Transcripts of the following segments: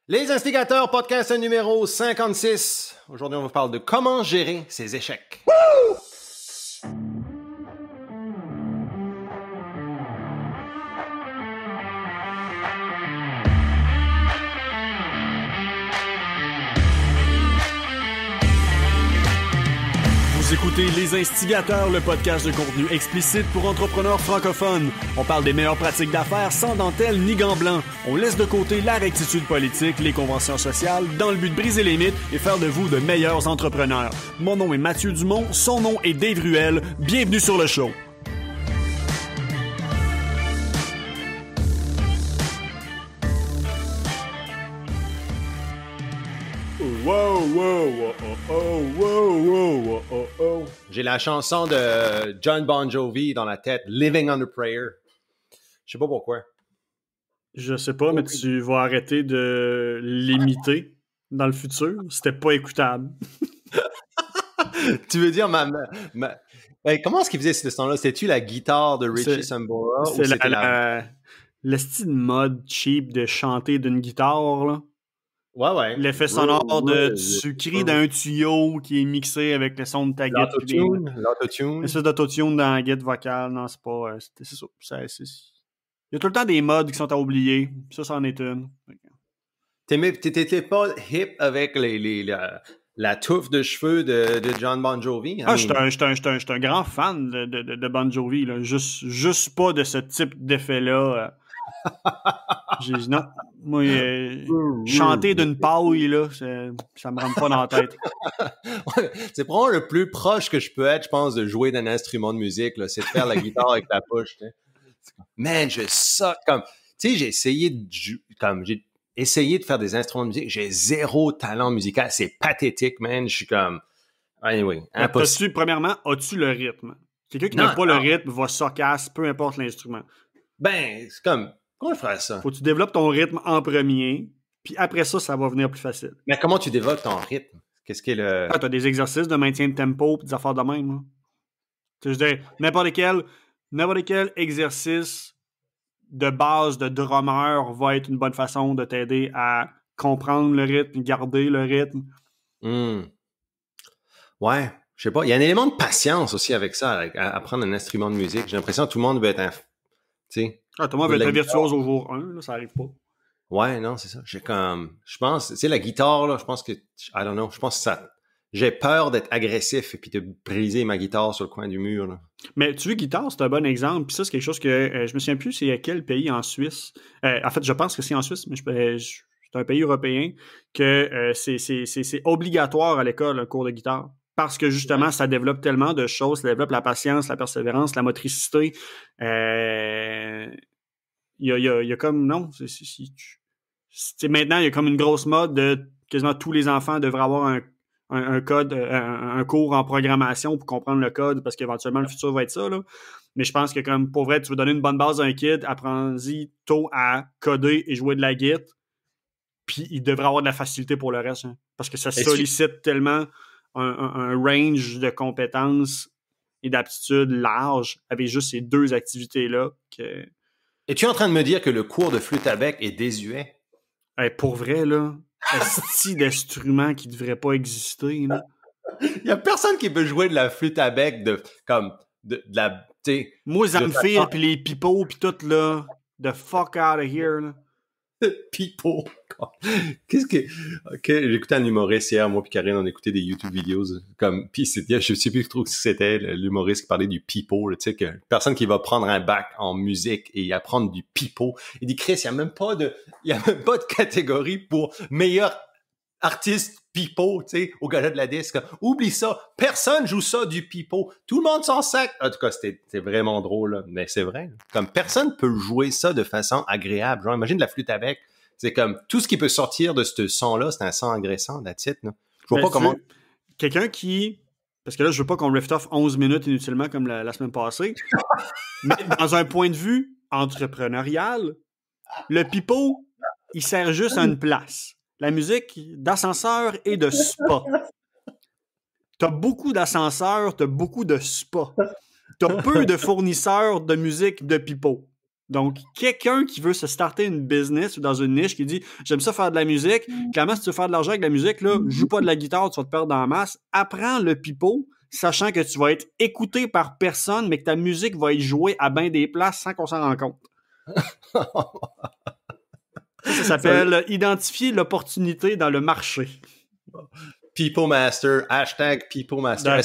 Les Instigateurs, podcast numéro 56. Aujourd'hui, on vous parle de comment gérer ses échecs. Woo! Vous écoutez Les Instigateurs, le podcast de contenu explicite pour entrepreneurs francophones. On parle des meilleures pratiques d'affaires sans dentelle ni gants blancs. On laisse de côté la rectitude politique, les conventions sociales, dans le but de briser les mythes et faire de vous de meilleurs entrepreneurs. Mon nom est Mathieu Dumont, son nom est Dave Ruel. Bienvenue sur le show. Wow. J'ai la chanson de John Bon Jovi dans la tête, Living Under Prayer. Je sais pas pourquoi. Je sais pas, mais tu vas arrêter de l'imiter dans le futur. C'était pas écoutable. Tu veux dire Hey, comment est-ce qu'il faisait ce son-là? C'était-tu la guitare de Richie Sambora? C'est le style mode cheap de chanter d'une guitare, là. Ouais. L'effet sonore de tu cries d'un tuyau qui est mixé avec le son de ta guitare. L'autotune. L'espèce d'autotune dans la guitare vocale. Non, c'est pas... c'est ça. Il y a tout le temps des modes qui sont à oublier. Ça en est une. T'étais pas hip avec la touffe de cheveux de John Bon Jovi? Ah, j'étais un grand fan de Bon Jovi. Là. Juste pas de ce type d'effet-là. Non, moi, chanter d'une paille, là, ça me rentre pas dans la tête. C'est probablement le plus proche que je peux être, je pense, de jouer d'un instrument de musique, là, c'est de faire la guitare avec la poche. Man, je suck. Comme, tu sais, j'ai essayé de faire des instruments de musique, j'ai zéro talent musical, c'est pathétique, man. Je suis comme, anyway, impossible. Premièrement, as-tu le rythme? Quelqu'un qui n'a pas le rythme va s'occasse, peu importe l'instrument. Ben, c'est comme, comment je ferais ça? Faut que tu développes ton rythme en premier, puis après ça va venir plus facile. Mais comment tu développes ton rythme? Qu'est-ce qui est le... Ah, t'as des exercices de maintien de tempo pis des affaires de même, là. Je veux dire, n'importe quel exercice de base de drummer va être une bonne façon de t'aider à comprendre le rythme, garder le rythme. Ouais, je sais pas. Il y a un élément de patience aussi avec ça, à apprendre un instrument de musique. J'ai l'impression que tout le monde veut être tout le monde veut être virtuose au jour 1, là, ça arrive pas. Ouais, non, c'est ça. Je pense, tu sais, la guitare, là, je pense que, je pense que ça, j'ai peur d'être agressif et puis de briser ma guitare sur le coin du mur, là. Mais tu vois, guitare, c'est un bon exemple. Puis ça, c'est quelque chose que, je me souviens plus, c'est à quel pays en Suisse. En fait, je pense que c'est en Suisse, mais c'est un pays européen que c'est obligatoire à l'école, un cours de guitare. Parce que justement, ça développe tellement de choses, ça développe la patience, la persévérance, la motricité. Il y a comme, non, maintenant, il y a comme une grosse mode de quasiment tous les enfants devraient avoir un code, un cours en programmation pour comprendre le code, parce qu'éventuellement, le futur va être ça, là. Mais je pense que comme, pour vrai, tu veux donner une bonne base à un kid, apprends-y tôt à coder et jouer de la guitare, puis il devrait avoir de la facilité pour le reste, hein, parce que ça sollicite tellement un range de compétences et d'aptitudes large avec juste ces deux activités-là. Es-tu en train de me dire que le cours de flûte à bec est désuet? Pour vrai, là, esti d'instruments qui ne devraient pas exister, là. Il y a personne qui peut jouer de la flûte à bec de la... Moi, Zamfir, puis les pipeaux, puis tout, là, the fuck out of here, là. Pipeau. Qu'est-ce que... J'écoutais un humoriste hier, moi puis Karine, on écoutait des YouTube vidéos, puis je sais plus trop ce que c'était, l'humoriste qui parlait du pipeau, tu sais, que personne qui va prendre un bac en musique et apprendre du pipeau. Il dit, Chris, il y a même pas de catégorie pour meilleur artiste pipeau, tu sais, au gala de la disque. Oublie ça. Personne joue ça du pipeau. Tout le monde s'en sac. En tout cas, c'était vraiment drôle, là. Mais c'est vrai. Comme personne peut jouer ça de façon agréable. Genre, imagine la flûte à bec. C'est comme tout ce qui peut sortir de ce son-là, c'est un son agressant, that's it, là. Je vois pas comment... Quelqu'un qui... Parce que là, je veux pas qu'on rift off 11 minutes inutilement comme la semaine passée. Mais dans un point de vue entrepreneurial, le pipeau, il sert juste à une place. La musique d'ascenseur et de spa. T'as beaucoup d'ascenseurs, t'as beaucoup de spa. T'as peu de fournisseurs de musique de pipeau. Donc, quelqu'un qui veut se starter une business ou dans une niche qui dit « J'aime ça faire de la musique. Clairement, si tu veux faire de l'argent avec la musique, là, joue pas de la guitare, tu vas te perdre dans la masse. Apprends le pipeau, sachant que tu vas être écouté par personne, mais que ta musique va être jouée à bien des places sans qu'on s'en rende compte. » Ça s'appelle identifier l'opportunité dans le marché. People Master, hashtag People Master.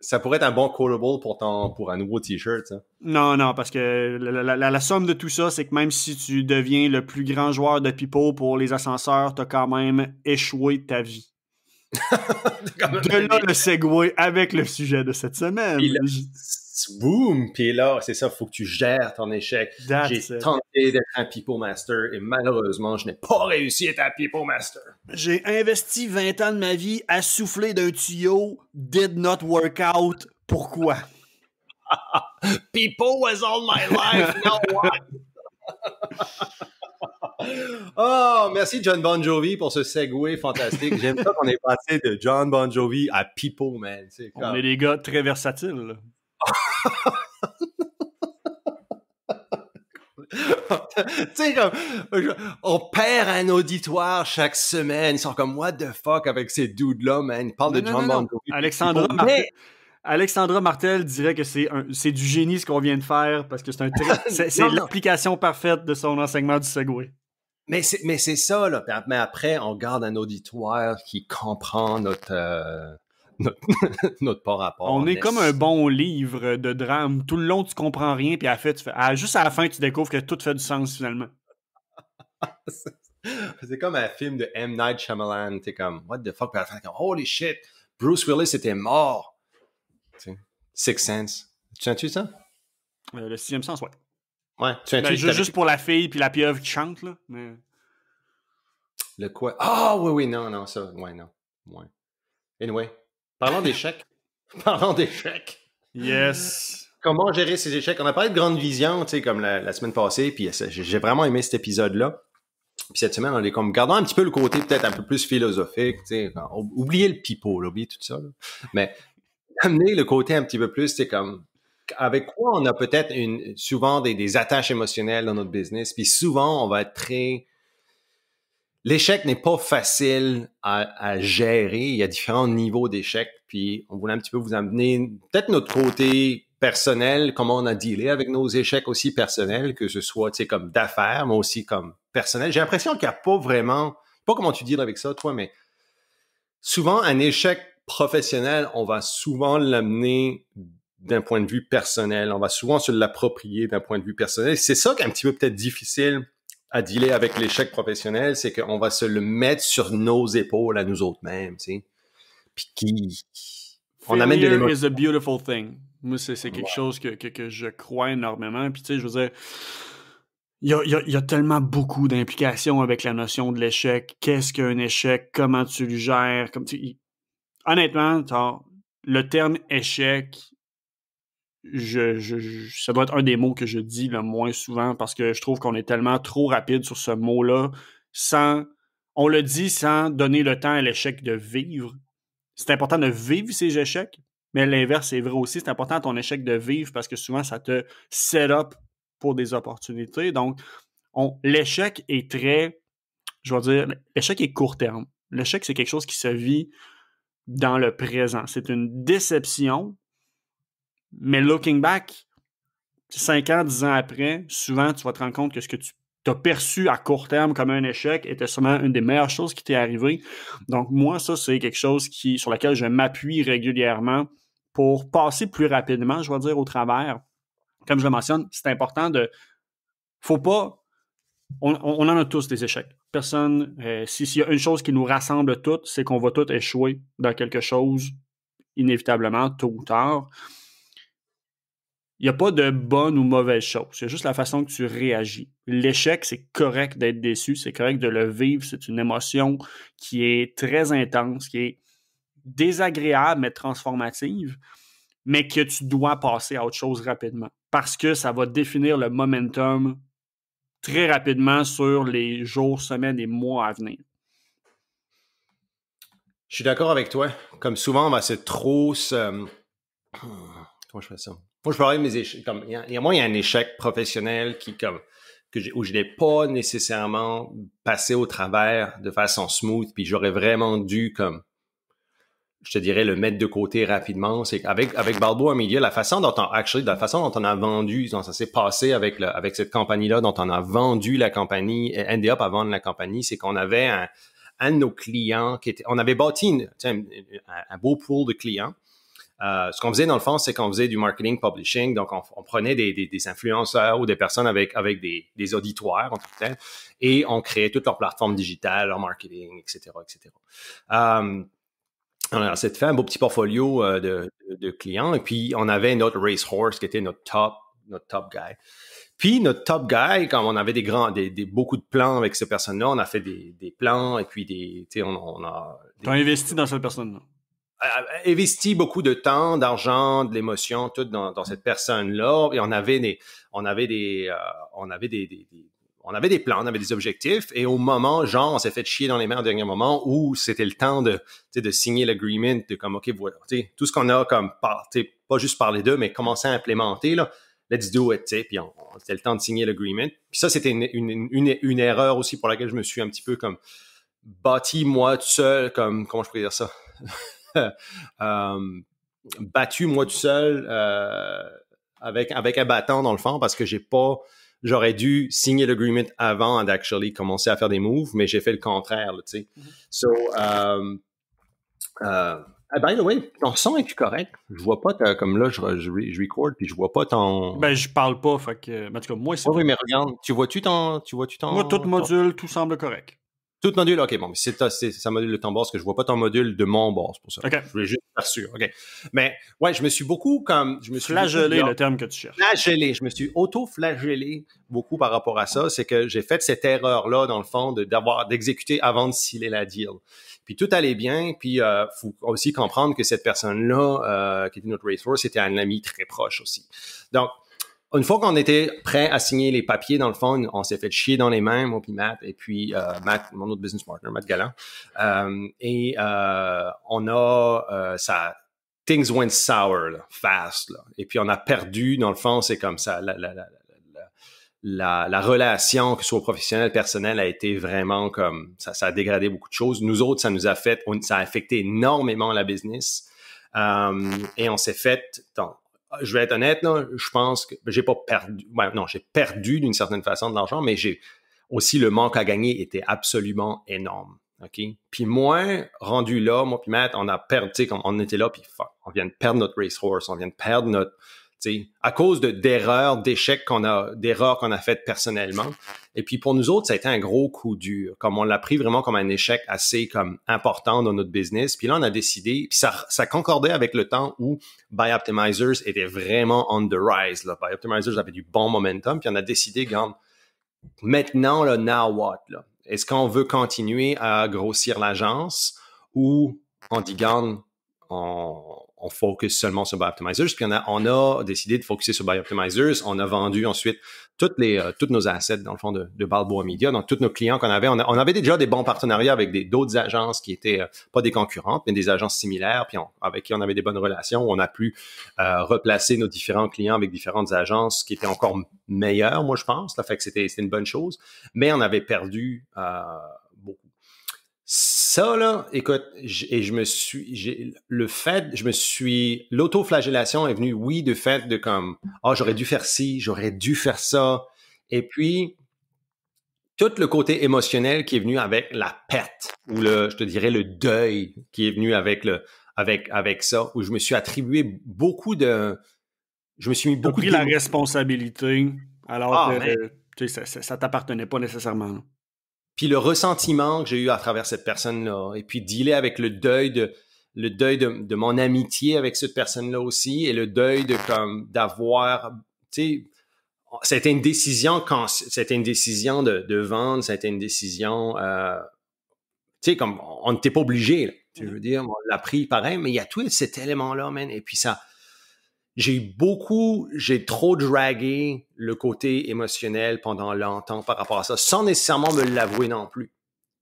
Ça pourrait être un bon quotable pour un nouveau t-shirt, ça. Non, parce que la somme de tout ça, c'est que même si tu deviens le plus grand joueur de pipeau pour les ascenseurs, t'as quand même échoué ta vie. De là le segue avec le sujet de cette semaine. Puis là, boum! Puis là, c'est ça, faut que tu gères ton échec. J'ai tenté d'être un People Master et malheureusement, je n'ai pas réussi à être un People Master. J'ai investi 20 ans de ma vie à souffler d'un tuyau, did not work out. Pourquoi? People was all my life, now what? Oh, merci John Bon Jovi pour ce segue fantastique. J'aime ça qu'on est passé de John Bon Jovi à People, man. On est des gars très versatiles. Tu sais, comme, on perd un auditoire chaque semaine. Ils sont comme, what the fuck avec ces dudes-là, man. Ils parlent de John Bon Jovi. Alexandra Martel dirait que c'est du génie ce qu'on vient de faire parce que c'est l'application parfaite de son enseignement du segway. Mais c'est ça, là. Mais après, on garde un auditoire qui comprend notre pas rapport. On est comme un bon livre de drame. Tout le long, tu comprends rien, puis juste à la fin, tu découvres que tout fait du sens, finalement. C'est comme un film de M. Night Shyamalan. T'es comme, what the fuck? Puis à la fin, comme, holy shit, Bruce Willis était mort. Sixth Sense. Tu sens-tu ça? Le sixième sens, ouais. Ouais. Juste pour la fille puis la pieuvre qui chante, là. Mais... Le quoi? Ah, oui, non, ça. Ouais, non. Ouais. Anyway, parlons d'échecs. Yes. Comment gérer ces échecs? On a parlé de grande vision, tu sais, comme la semaine passée, puis j'ai vraiment aimé cet épisode-là. Puis cette semaine, on est comme, gardons un petit peu le côté peut-être un peu plus philosophique, tu sais, oubliez le pipeau, oubliez tout ça, là. Mais amener le côté un petit peu plus, c'est comme, avec quoi on a peut-être souvent des attaches émotionnelles dans notre business, puis souvent, on va être très... L'échec n'est pas facile à gérer. Il y a différents niveaux d'échec. Puis, on voulait un petit peu vous amener peut-être notre côté personnel, comment on a dealé avec nos échecs aussi personnels, que ce soit, tu sais, comme d'affaires, mais aussi comme personnel. J'ai l'impression qu'il n'y a pas vraiment, pas comment tu deals avec ça, toi, mais souvent, un échec professionnel, on va souvent l'amener d'un point de vue personnel. On va souvent se l'approprier d'un point de vue personnel. C'est ça qui est un petit peu peut-être difficile à dealer avec l'échec professionnel, c'est qu'on va se le mettre sur nos épaules à nous autres mêmes, tu sais. Puis on amène de l'émotion. Is a beautiful thing. Moi, c'est quelque chose que je crois énormément. Puis tu sais, je veux dire, il y a tellement beaucoup d'implications avec la notion de l'échec. Qu'est-ce qu'un échec? Comment tu le gères? Honnêtement, le terme échec, ça doit être un des mots que je dis le moins souvent parce que je trouve qu'on est tellement trop rapide sur ce mot-là on le dit sans donner le temps à l'échec de vivre. C'est important de vivre ces échecs, mais l'inverse est vrai aussi. C'est important à ton échec de vivre parce que souvent, ça te set up pour des opportunités. Donc, l'échec est l'échec est court terme. L'échec, c'est quelque chose qui se vit dans le présent. C'est une déception. Mais looking back, 5 ans, 10 ans après, souvent, tu vas te rendre compte que ce que tu as perçu à court terme comme un échec était sûrement une des meilleures choses qui t'est arrivée. Donc, moi, ça, c'est quelque chose sur laquelle je m'appuie régulièrement pour passer plus rapidement, je vais dire, au travers. Comme je le mentionne, c'est important faut pas... On en a tous des échecs. Personne... s'il y a une chose qui nous rassemble toutes, c'est qu'on va tous échouer dans quelque chose, inévitablement, tôt ou tard. Il n'y a pas de bonne ou mauvaise chose. C'est juste la façon que tu réagis. L'échec, c'est correct d'être déçu. C'est correct de le vivre. C'est une émotion qui est très intense, qui est désagréable, mais transformative, mais que tu dois passer à autre chose rapidement. Parce que ça va définir le momentum très rapidement sur les jours, semaines et mois à venir. Je suis d'accord avec toi. Comme souvent, on va comment je fais ça? Moi, je parlais de mes échecs. Comme, moi, il y a un échec professionnel où je n'ai pas nécessairement passé au travers de façon smooth, puis j'aurais vraiment dû, comme, je te dirais, le mettre de côté rapidement. C'est avec Balboa Media, la façon dont on a vendu, dont ça s'est passé avec cette compagnie-là, dont on a vendu la compagnie, Ended Up à vendre la compagnie, c'est qu'on avait un de nos clients on avait bâti un beau pool de clients. Ce qu'on faisait dans le fond, c'est qu'on faisait du marketing publishing, donc on prenait des influenceurs ou des personnes avec des auditoires en tout cas, et on créait toute leur plateforme digitale, leur marketing, etc., etc. On s'est fait un beau petit portfolio de clients, et puis on avait notre racehorse qui était notre top guy. Puis notre top guy, quand on avait beaucoup de plans avec ces personnes-là, on a fait des plans, et puis on a... T'as investi dans cette personne-là? Investi beaucoup de temps, d'argent, de l'émotion, tout dans cette personne-là. Et on avait des plans, on avait des objectifs. Et au moment, genre, on s'est fait chier dans les mains au dernier moment où c'était le temps de signer l'agreement, de comme, OK, voilà, tout ce qu'on a comme, pas juste parler d'eux, mais commencer à implémenter, là, let's do it, puis c'était le temps de signer l'agreement. Puis ça, c'était une erreur aussi pour laquelle je me suis un petit peu comme bâti moi tout seul, comme, comment je pourrais dire ça? Battu moi tout seul avec un bâton dans le fond parce que j'aurais dû signer l'agreement avant d'actually commencer à faire des moves, mais j'ai fait le contraire, tu sais. So, by the way, ton son est-tu correct? Je vois pas comme là, je record puis je vois pas ton... Ben, je parle pas, fait que... En tout cas, moi, c'est... Oui, mais regarde, tu vois-tu ton... Moi, tout module, tout semble correct. Tout module, OK, bon, c'est ça module de ton bord, parce que je vois pas ton module de mon bord, c'est pour ça. Okay. Je voulais juste être sûr, OK. Mais, ouais, je me suis flagellé, le terme que tu cherches. Flagellé, je me suis auto-flagellé beaucoup par rapport à ça, c'est que j'ai fait cette erreur-là, dans le fond, d'exécuter avant de sealer la deal. Puis tout allait bien, puis faut aussi comprendre que cette personne-là, qui était notre racehorse, c'était un ami très proche aussi. Donc, une fois qu'on était prêt à signer les papiers, dans le fond, on s'est fait chier dans les mains, moi puis Matt, et puis Matt, mon autre business partner, Matt Galland. On a things went sour, là, fast, là. Et puis on a perdu, dans le fond, c'est comme ça, la relation, que ce soit professionnelle, personnelle, a été vraiment comme ça a dégradé beaucoup de choses. Nous autres, ça a affecté énormément la business. Et on s'est fait, je vais être honnête, là, je pense que j'ai pas perdu. Ouais, non, j'ai perdu d'une certaine façon de l'argent, mais j'ai aussi le manque à gagner était absolument énorme. OK? Puis moi, rendu là, moi puis Matt, on a perdu, tu sais, comme on était là, puis on vient de perdre notre racehorse, on vient de perdre notre, tu sais, à cause d'erreurs qu'on a faites personnellement. Et puis pour nous autres, ça a été un gros coup dur. Comme on l'a pris vraiment comme un échec assez comme important dans notre business. Puis là, on a décidé, puis ça concordait avec le temps où Buy Optimizers était vraiment on the rise. Là. Buy Optimizers avait du bon momentum. Puis on a décidé, regarde, maintenant, là, now what? Là? Est-ce qu'on veut continuer à grossir l'agence ou on dit, regarde, on focus seulement sur Buy Optimizers, puis on a décidé de focuser sur Buy Optimizers. On a vendu ensuite toutes nos assets, dans le fond, de Balboa Media. Donc, tous nos clients qu'on avait, on avait déjà des bons partenariats avec d'autres agences qui étaient pas des concurrentes, mais des agences similaires, puis avec qui on avait des bonnes relations. On a pu replacer nos différents clients avec différentes agences qui étaient encore meilleures, moi, je pense. Là, fait que c'était une bonne chose. Mais on avait perdu beaucoup. Ça, là, écoute, l'autoflagellation est venue, oui, du fait de comme, j'aurais dû faire ci, j'aurais dû faire ça. Et puis, tout le côté émotionnel qui est venu avec la perte, ou je te dirais, le deuil qui est venu avec ça, où je me suis attribué beaucoup de, je me suis mis beaucoup pris la responsabilité, alors que ça t'appartenait pas nécessairement. Là. Puis le ressentiment que j'ai eu à travers cette personne-là, et puis dealer avec le deuil de mon amitié avec cette personne-là aussi, et le deuil d'avoir, tu sais, c'était une décision de vendre, c'était une décision, tu sais, comme on n'était pas obligé, là, je veux dire, on l'a pris pareil, mais il y a tout cet élément-là, man, et puis ça. J'ai trop dragué le côté émotionnel pendant longtemps par rapport à ça, sans nécessairement me l'avouer non plus.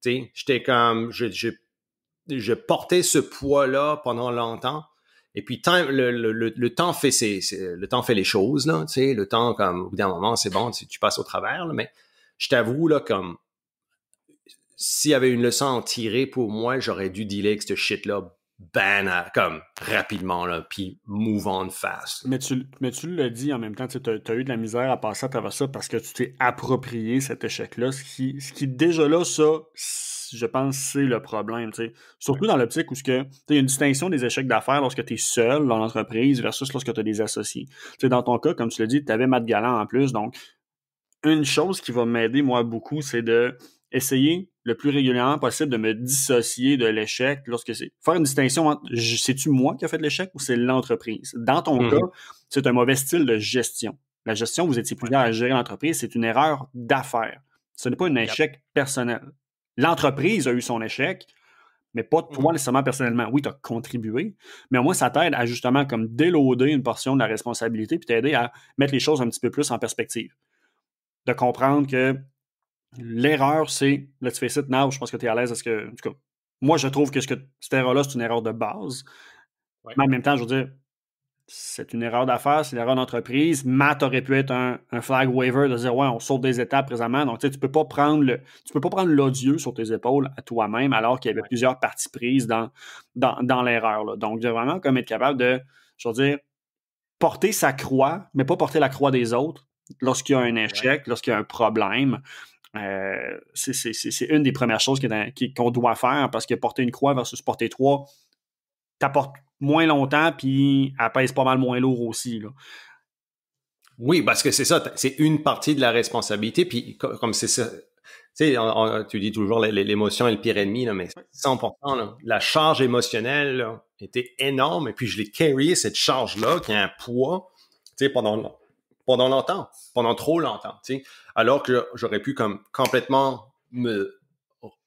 Tu sais, j'étais comme, je portais ce poids-là pendant longtemps. Et puis le temps fait le temps fait les choses là, tu sais, le temps comme au bout d'un moment c'est bon, tu passes au travers là, mais je t'avoue là comme s'il y avait une leçon à en tirer pour moi, j'aurais dû dealer avec ce shit là comme rapidement là, puis move on fast. Mais tu l'as dit en même temps, tu as eu de la misère à passer à travers ça parce que tu t'es approprié cet échec-là. Ce qui déjà là, ça, je pense, c'est le problème. T'sais. Surtout dans l'optique où il y a une distinction des échecs d'affaires lorsque tu es seul dans l'entreprise versus lorsque tu as des associés. T'sais, dans ton cas, comme tu l'as dit, tu avais Matt Galland en plus. Donc, une chose qui va m'aider, moi, beaucoup, c'est de essayer le plus régulièrement possible de me dissocier de l'échec lorsque c'est... Faire une distinction entre c'est-tu moi qui a fait l'échec ou c'est l'entreprise? Dans ton cas, c'est un mauvais style de gestion. La gestion, vous étiez plusieurs à gérer l'entreprise, c'est une erreur d'affaires. Ce n'est pas un échec personnel. L'entreprise a eu son échec, mais pas toi nécessairement personnellement. Oui, tu as contribué, mais au moins, ça t'aide à justement comme déloader une portion de la responsabilité puis t'aider à mettre les choses un petit peu plus en perspective. De comprendre que l'erreur, c'est, let's face it now, je pense que tu es à l'aise. En tout cas, moi, je trouve que cette erreur-là, c'est une erreur de base. Ouais. Mais en même temps, je veux dire, c'est une erreur d'affaires, c'est une erreur d'entreprise. Matt aurait pu être un flag waiver de dire, ouais, on saute des étapes présentement. Donc, tu sais, tu peux pas prendre l'odieux sur tes épaules à toi-même alors qu'il y avait plusieurs parties prises dans l'erreur. Là. Donc, vraiment comme être capable de, je veux dire, porter sa croix, mais pas porter la croix des autres lorsqu'il y a un échec, lorsqu'il y a un problème. C'est une des premières choses qu'on doit faire parce que porter une croix versus porter 3, t'apportes moins longtemps puis elle pèse pas mal moins lourd aussi. Là. Oui, parce que c'est ça, c'est une partie de la responsabilité puis comme c'est ça, tu sais, tu dis toujours l'émotion est le pire ennemi, là, mais 100%, là, la charge émotionnelle là, était énorme et puis je l'ai carryé cette charge-là qui a un poids, tu sais, pendant longtemps, pendant trop longtemps, tu sais, alors que j'aurais pu comme complètement me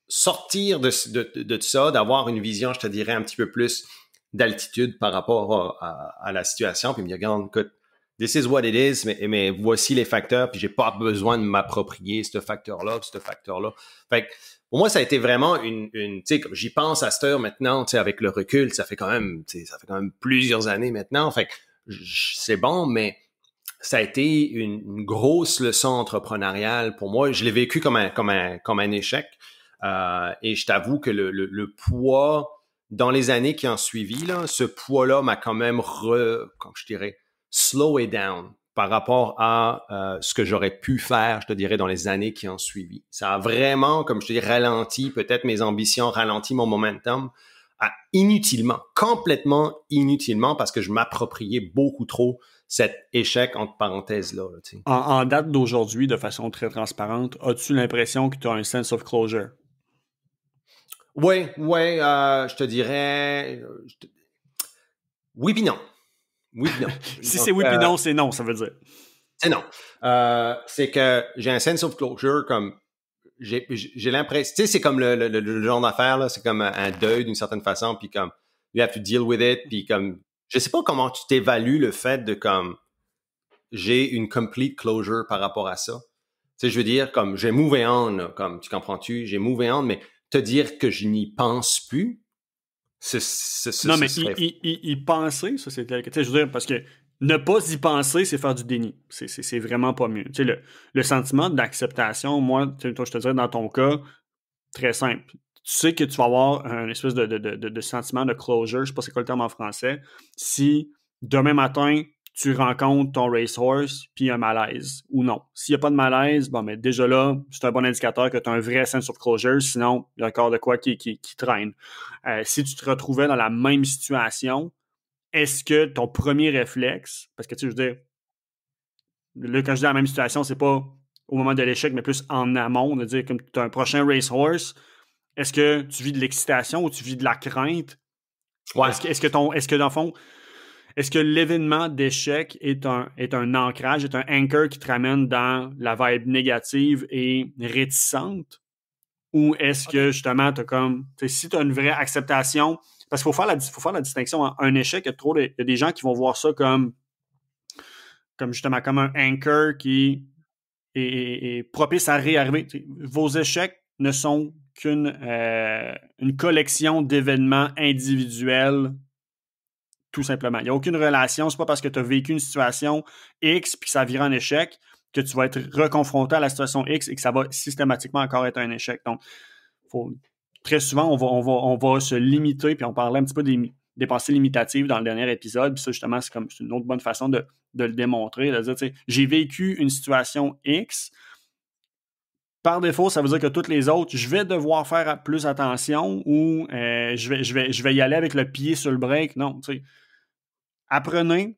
sortir de ça, d'avoir une vision, je te dirais, un petit peu plus d'altitude par rapport à la situation, puis me dire, regarde, écoute, this is what it is, mais voici les facteurs, puis j'ai pas besoin de m'approprier ce facteur-là, ce facteur-là. Fait que pour moi, ça a été vraiment une tu sais, comme j'y pense à cette heure maintenant, tu sais, avec le recul, ça fait quand même plusieurs années maintenant, fait que c'est bon, mais ça a été une grosse leçon entrepreneuriale pour moi. Je l'ai vécu comme un échec. Et je t'avoue que le poids, dans les années qui ont suivi, là, ce poids-là m'a quand même comme je dirais, slow it down par rapport à ce que j'aurais pu faire, je te dirais, dans les années qui ont suivi. Ça a vraiment, comme je te dis, ralenti peut-être mes ambitions, ralenti mon momentum, complètement inutilement, parce que je m'appropriais beaucoup trop cet échec entre parenthèses-là. Là, tu sais. En date d'aujourd'hui, de façon très transparente, as-tu l'impression que tu as un sense of closure? Oui, je te dirais... Oui puis non. Oui puis non. Si donc, c'est oui puis non, c'est non, ça veut dire. C'est non. C'est que j'ai un sense of closure comme... J'ai l'impression... Tu sais, c'est comme le genre d'affaire, là, c'est comme un deuil d'une certaine façon, puis comme, you have to deal with it, puis comme... Je sais pas comment tu t'évalues le fait de comme... J'ai une complete closure par rapport à ça. Tu sais, je veux dire, comme, j'ai move on, là, comme, tu comprends-tu? J'ai move on, mais te dire que je n'y pense plus, non, mais y penser, ça, c'est tel que... Tu sais, je veux dire, parce que ne pas y penser, c'est faire du déni. C'est vraiment pas mieux. Tu sais, le sentiment d'acceptation, moi, je te dirais, dans ton cas, très simple. Tu sais que tu vas avoir un espèce de sentiment de closure, je sais pas c'est quoi le terme en français, si demain matin, tu rencontres ton racehorse puis il y a un malaise ou non. S'il n'y a pas de malaise, bon, mais déjà là, c'est un bon indicateur que tu as un vrai sense of closure, sinon, il y a encore de quoi qui traîne. Si tu te retrouvais dans la même situation, est-ce que ton premier réflexe, parce que tu sais, je veux dire, là, quand je dis la même situation, c'est pas au moment de l'échec, mais plus en amont, de dire comme tu as un prochain racehorse, est-ce que tu vis de l'excitation ou tu vis de la crainte? Ouais. Est-ce que dans le fond, est-ce que l'événement d'échec est un ancrage, est un anchor qui te ramène dans la vibe négative et réticente? Ou est-ce que justement, si tu as une vraie acceptation, parce qu'il faut faire la distinction entre un échec, il y a des gens qui vont voir ça comme justement comme un anchor qui est propice à réarriver. Vos échecs ne sont qu'une une collection d'événements individuels tout simplement. Il n'y a aucune relation. C'est pas parce que tu as vécu une situation X puis que ça vire en échec que tu vas être reconfronté à la situation X et que ça va systématiquement encore être un échec. Donc, très souvent, on va se limiter, puis on parlait un petit peu des pensées limitatives dans le dernier épisode, puis ça, justement, c'est une autre bonne façon de le démontrer, de dire, tu sais, j'ai vécu une situation X. Par défaut, ça veut dire que toutes les autres, je vais devoir faire plus attention ou je vais y aller avec le pied sur le break. Non, tu sais, apprenez,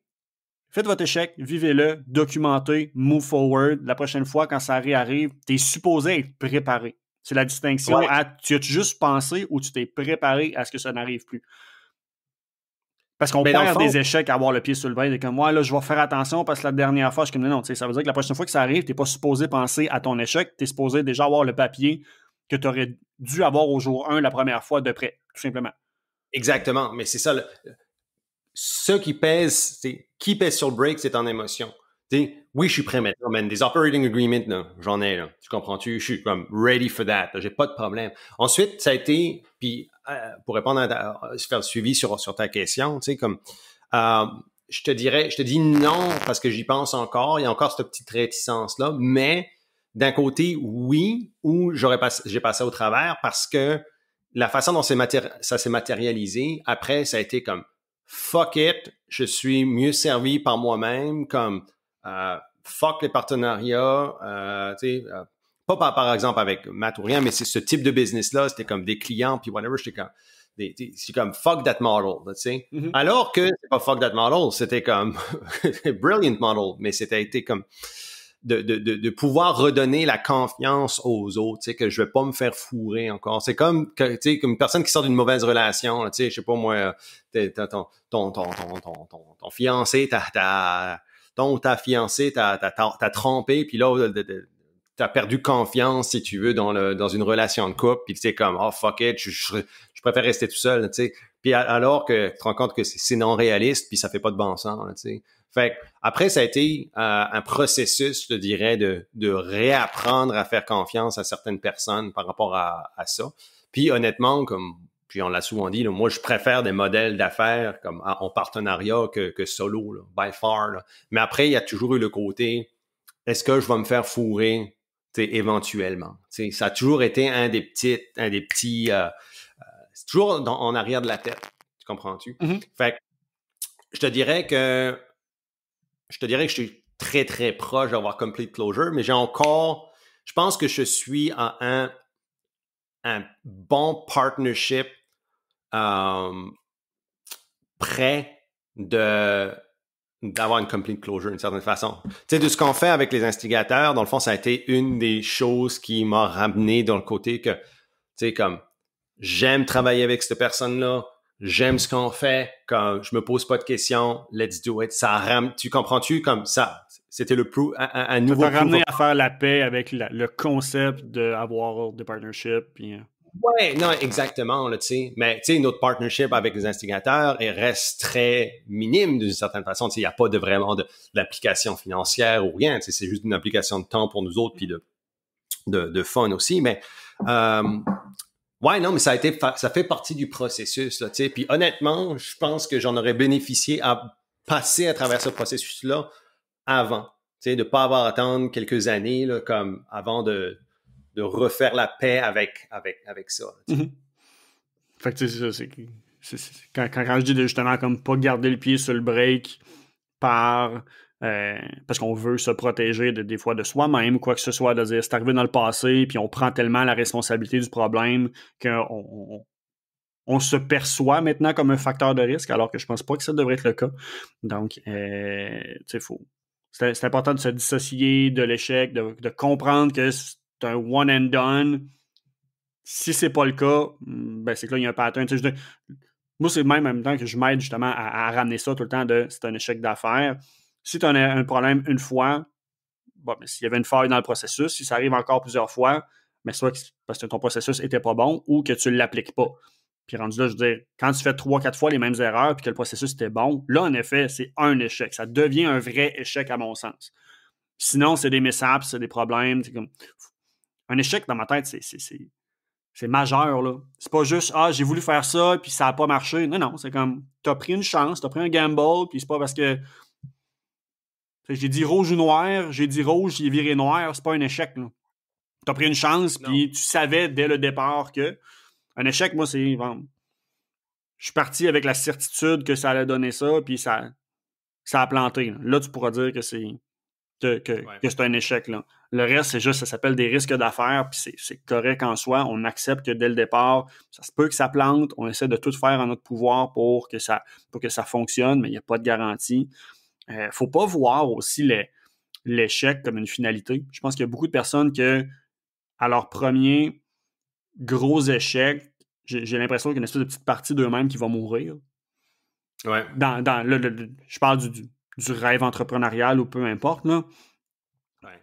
faites votre échec, vivez-le, documentez, move forward. La prochaine fois, quand ça réarrive, tu es supposé être préparé. C'est la distinction à tu as juste pensé ou tu t'es préparé à ce que ça n'arrive plus. Parce qu'on perd des échecs à avoir le pied sur le break. Et comme moi, là, je vais faire attention parce que la dernière fois, je suis comme non, ça veut dire que la prochaine fois que ça arrive, tu n'es pas supposé penser à ton échec, tu es supposé déjà avoir le papier que tu aurais dû avoir au jour 1 la première fois de près, tout simplement. Exactement, mais c'est ça. Ce qui pèse sur le break, c'est ton émotion. Oui, je suis prêt maintenant, man. Des operating agreements, là, j'en ai, là. Tu comprends-tu? Je suis comme ready for that. J'ai pas de problème. Ensuite, ça a été, puis pour répondre faire le suivi sur ta question, tu sais, comme je te dis non parce que j'y pense encore. Il y a encore cette petite réticence-là, mais d'un côté, oui, ou j'ai passé au travers parce que la façon dont ça s'est matérialisé, après, ça a été comme fuck it, je suis mieux servi par moi-même, comme fuck les partenariats, pas par exemple avec Matt ou rien, mais c'est ce type de business-là, c'était comme des clients, puis whatever, c'est comme fuck that model, tu sais. Mm-hmm. Alors que c'est pas fuck that model, c'était comme brilliant model, mais c'était été comme de pouvoir redonner la confiance aux autres, tu sais, que je vais pas me faire fourrer encore. C'est comme que, tu sais, comme une personne qui sort d'une mauvaise relation, tu sais, je sais pas moi, ton fiancé, ta fiancée t'as trompé, puis là, t'as perdu confiance, si tu veux, dans une relation de couple, puis c'est comme, oh fuck it, je préfère rester tout seul, tu sais. Puis alors que tu te rends compte que c'est non réaliste, puis ça fait pas de bon sens, tu sais. Fait après, ça a été un processus, je te dirais, de réapprendre à faire confiance à certaines personnes par rapport à ça. Puis honnêtement, puis on l'a souvent dit, là, moi, je préfère des modèles d'affaires comme en partenariat que solo, là, by far. Là. Mais après, il y a toujours eu le côté, est-ce que je vais me faire fourrer, éventuellement? T'sais, ça a toujours été un des petits c'est toujours en arrière de la tête. Tu comprends-tu? Mm-hmm. Fait que je te dirais que je suis très, très proche d'avoir complete closure, mais je pense que je suis à un bon partnership prêt d'avoir une complete closure d'une certaine façon. Tu sais, de ce qu'on fait avec les instigateurs, dans le fond, ça a été une des choses qui m'a ramené dans le côté que, tu sais, comme, j'aime travailler avec cette personne-là, j'aime ce qu'on fait, comme, je me pose pas de questions, let's do it. Tu comprends-tu? Comme ça, c'était un nouveau... Ça t'a ramené à faire la paix avec le concept d'avoir des partnerships, puis... Ouais, non, exactement, là, tu sais. Mais, tu sais, notre partnership avec les instigateurs, reste très minime d'une certaine façon. Tu sais, il n'y a pas vraiment d'application financière ou rien. Tu sais, c'est juste une application de temps pour nous autres puis de fun aussi. Mais, ouais, non, mais ça fait partie du processus, là, tu sais. Puis, honnêtement, je pense que j'en aurais bénéficié à passer à travers ce processus-là avant. Tu sais, de pas avoir à attendre quelques années, là, comme avant de refaire la paix avec ça. Mm-hmm. Fait que c'est quand je dis justement comme pas garder le pied sur le break parce qu'on veut se protéger des fois de soi-même ou quoi que ce soit, de dire c'est arrivé dans le passé puis on prend tellement la responsabilité du problème qu'on se perçoit maintenant comme un facteur de risque alors que je pense pas que ça devrait être le cas. Donc, tu sais, c'est important de se dissocier de l'échec, de comprendre que c'est un one and done. Si c'est pas le cas, ben c'est que là, il y a un pattern. Moi, c'est même en même temps que je m'aide justement à ramener ça tout le temps de c'est un échec d'affaires. Si tu as un problème une fois, bon, mais s'il y avait une faille dans le processus, si ça arrive encore plusieurs fois, mais soit parce que ton processus était pas bon ou que tu ne l'appliques pas. Puis rendu là, je veux dire, quand tu fais 3-4 fois les mêmes erreurs puis que le processus était bon, là, en effet, c'est un échec. Ça devient un vrai échec à mon sens. Sinon, c'est des mishaps, c'est des problèmes. C'est comme... Un échec, dans ma tête, c'est c'est majeur, là. C'est pas juste, j'ai voulu faire ça, puis ça a pas marché. Non, c'est comme, t'as pris une chance, t'as pris un gamble, puis c'est pas parce que j'ai dit rouge ou noir, j'ai dit rouge, j'ai viré noir, c'est pas un échec, là. T'as pris une chance, puis tu savais dès le départ que un échec, moi, c'est... Bon, je suis parti avec la certitude que ça allait donner ça, puis ça a planté. Là, tu pourras dire que c'est c'est un échec. Là. Le reste, c'est juste, ça s'appelle des risques d'affaires, puis c'est correct en soi. On accepte que dès le départ, ça se peut que ça plante. On essaie de tout faire en notre pouvoir pour que ça fonctionne, mais il n'y a pas de garantie. Faut pas voir aussi l'échec comme une finalité. Je pense qu'il y a beaucoup de personnes que, à leur premier gros échec, j'ai l'impression qu'il y a une espèce de petite partie d'eux-mêmes qui va mourir. Ouais. Je parle du rêve entrepreneurial ou peu importe. Là. Ouais.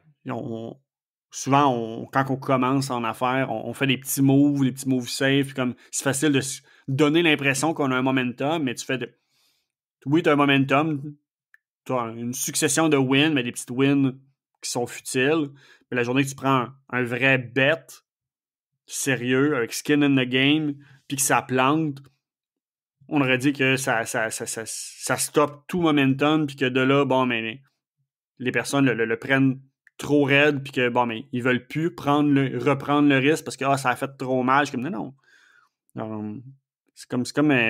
Souvent, quand on commence en affaires, on fait des petits moves safe. Comme, c'est facile de se donner l'impression qu'on a un momentum, mais oui, tu as un momentum, tu as une succession de wins, mais des petites wins qui sont futiles. Puis la journée que tu prends un vrai bet sérieux, avec skin in the game, puis que ça plante, on aurait dit que ça stoppe tout momentum, puis que de là, bon, mais les personnes le prennent trop raide, puis que, bon, mais ils veulent plus reprendre le risque parce que ça a fait trop mal. Je suis comme, non. C'est comme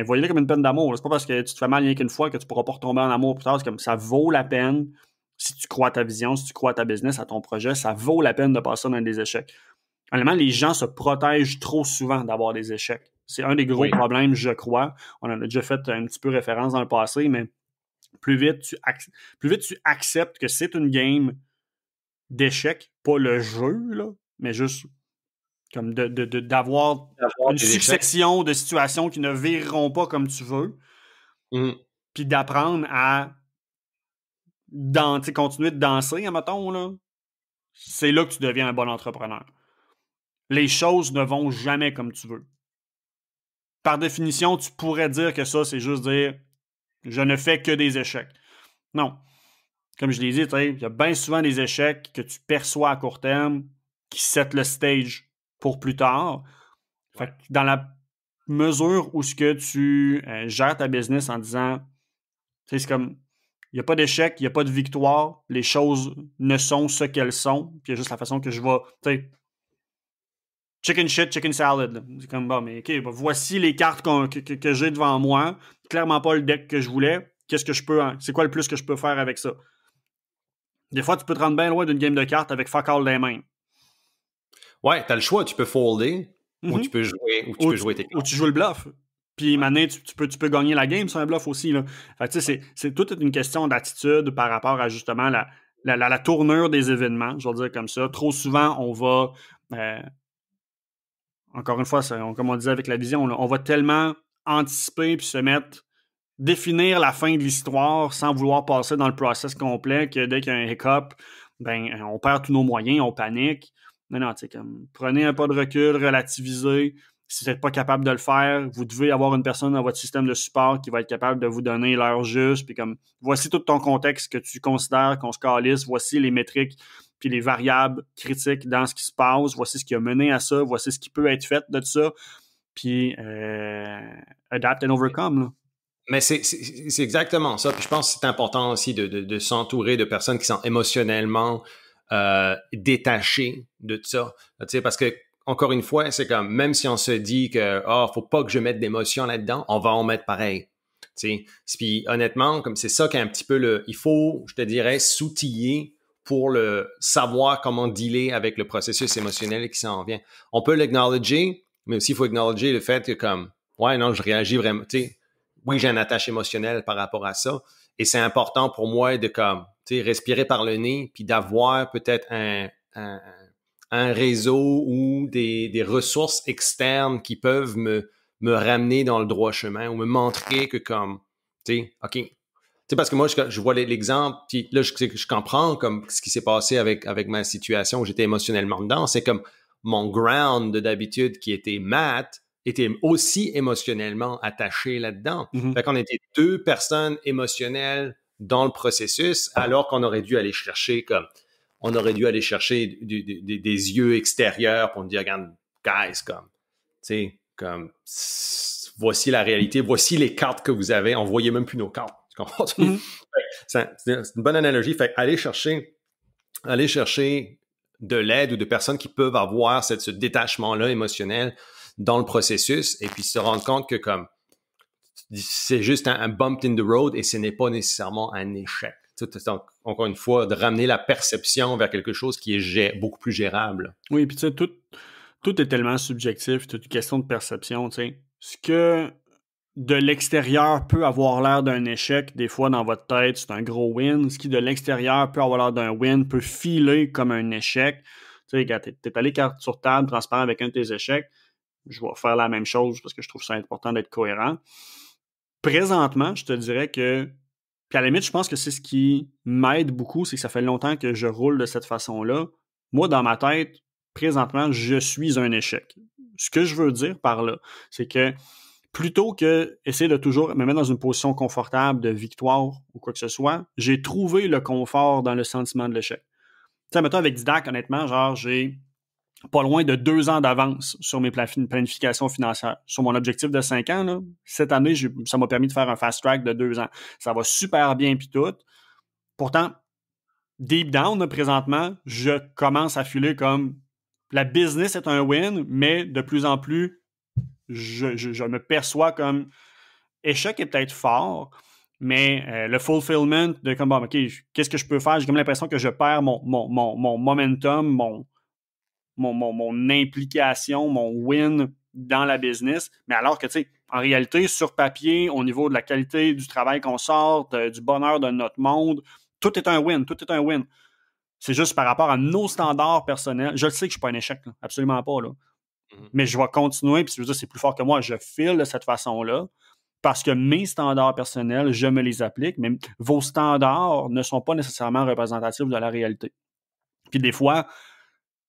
voyez-le comme une peine d'amour. C'est pas parce que tu te fais mal rien qu'une fois que tu pourras pas retomber en amour plus tard. C'est comme, ça vaut la peine, si tu crois à ta vision, si tu crois à ta business, à ton projet, ça vaut la peine de passer dans des échecs. Honnêtement, les gens se protègent trop souvent d'avoir des échecs. C'est un des gros problèmes, je crois. On en a déjà fait un petit peu référence dans le passé, mais plus vite tu acceptes que c'est une game d'échecs, pas le jeu, là, mais juste comme d'avoir une succession de situations qui ne vireront pas comme tu veux, puis d'apprendre à continuer de danser, mettons, là, c'est là que tu deviens un bon entrepreneur. Les choses ne vont jamais comme tu veux. Par définition, tu pourrais dire que ça, c'est juste dire « je ne fais que des échecs ». Non. Comme je l'ai dit, il y a bien souvent des échecs que tu perçois à court terme qui set le stage pour plus tard. Fait que dans la mesure où ce que tu gères ta business en disant, c'est comme, il n'y a pas d'échec, il n'y a pas de victoire, les choses ne sont ce qu'elles sont, puis il y a juste la façon que je vais, chicken shit, chicken salad. Là. C'est comme, bon, mais OK, voici les cartes que j'ai devant moi, clairement pas le deck que je voulais, c'est quoi le plus que je peux faire avec ça? Des fois, tu peux te rendre bien loin d'une game de cartes avec fuck all dans les mains. Ouais, t'as le choix, tu peux folder, ou tu peux jouer tes cartes. Ou tu joues le bluff. Puis, maintenant, tu peux gagner la game sur un bluff aussi. Là. Fait que, c'est toute une question d'attitude par rapport à, justement, la tournure des événements, je vais dire comme ça. Trop souvent, on va... encore une fois, comme on disait avec la vision, là, on va tellement anticiper puis définir la fin de l'histoire sans vouloir passer dans le process complet que dès qu'il y a un hiccup, on perd tous nos moyens, on panique. Non, tu sais, comme, prenez un pas de recul, relativisez. Si vous n'êtes pas capable de le faire, vous devez avoir une personne dans votre système de support qui va être capable de vous donner l'heure juste. Puis comme, voici tout ton contexte que tu considères qu'on se calisse, voici les métriques puis les variables critiques dans ce qui se passe, voici ce qui a mené à ça, voici ce qui peut être fait de ça, puis adapt and overcome, là. Mais c'est exactement ça. Puis je pense que c'est important aussi de s'entourer de personnes qui sont émotionnellement détachées de tout ça. Tu sais, parce que encore une fois, c'est comme même si on se dit que faut pas que je mette d'émotion là-dedans, on va en mettre pareil. Tu sais, puis honnêtement, comme c'est ça qui est un petit peu il faut, je te dirais, s'outiller pour le savoir comment dealer avec le processus émotionnel qui s'en vient. On peut l'acknowledger, mais aussi il faut acknowledger le fait que comme ouais non, je réagis vraiment, tu sais. Oui, j'ai une attache émotionnelle par rapport à ça. Et c'est important pour moi de comme, tu sais, respirer par le nez, puis d'avoir peut-être un réseau ou des ressources externes qui peuvent me ramener dans le droit chemin ou me montrer que comme, tu sais, OK. Tu sais, parce que moi, je vois l'exemple, puis là, je comprends comme ce qui s'est passé avec ma situation où j'étais émotionnellement dedans. C'est comme mon ground d'habitude qui était maths, était aussi émotionnellement attaché là-dedans. Fait qu'on était deux personnes émotionnelles dans le processus, alors qu'on aurait dû aller chercher des yeux extérieurs pour nous dire, regarde, guys, comme, sais, comme, voici la réalité, voici les cartes que vous avez, on voyait même plus nos cartes. Tu comprends? C'est une bonne analogie. Fait aller chercher de l'aide ou de personnes qui peuvent avoir ce détachement-là émotionnel dans le processus et puis se rendre compte que comme c'est juste un bump in the road et ce n'est pas nécessairement un échec. Donc, encore une fois, de ramener la perception vers quelque chose qui est beaucoup plus gérable. Oui, puis tu sais, tout est tellement subjectif, toute une question de perception, tu sais. Ce que de l'extérieur peut avoir l'air d'un échec, des fois dans votre tête, c'est un gros win. Ce qui de l'extérieur peut avoir l'air d'un win, peut filer comme un échec. Tu sais, quand t'es allé carte sur table, transparent avec un de tes échecs, je vais faire la même chose parce que je trouve ça important d'être cohérent. Présentement, je te dirais que, puis à la limite, je pense que c'est ce qui m'aide beaucoup, c'est que ça fait longtemps que je roule de cette façon-là. Moi, dans ma tête, présentement, je suis un échec. Ce que je veux dire par là, c'est que plutôt que essayer de toujours me mettre dans une position confortable de victoire ou quoi que ce soit, j'ai trouvé le confort dans le sentiment de l'échec. Tu sais, mettons avec Didac, honnêtement, genre, j'ai pas loin de 2 ans d'avance sur mes planifications financières. Sur mon objectif de 5 ans, là, cette année, ça m'a permis de faire un fast track de 2 ans. Ça va super bien puis tout. Pourtant, deep down, là, présentement, je commence à filer comme la business est un win, mais de plus en plus, je me perçois comme échec est peut-être fort, mais le fulfillment de comme bon, OK, qu'est-ce que je peux faire? J'ai comme l'impression que je perds mon momentum, mon implication, mon win dans la business. Mais alors que, tu sais, en réalité, sur papier, au niveau de la qualité du travail qu'on sort, du bonheur de notre monde, tout est un win, tout est un win. C'est juste par rapport à nos standards personnels. Je le sais que je suis pas un échec, là, absolument pas, là. Mais je vais continuer, puis je veux dire, c'est plus fort que moi, je file de cette façon-là, parce que mes standards personnels, je me les applique, mais vos standards ne sont pas nécessairement représentatifs de la réalité. Puis des fois,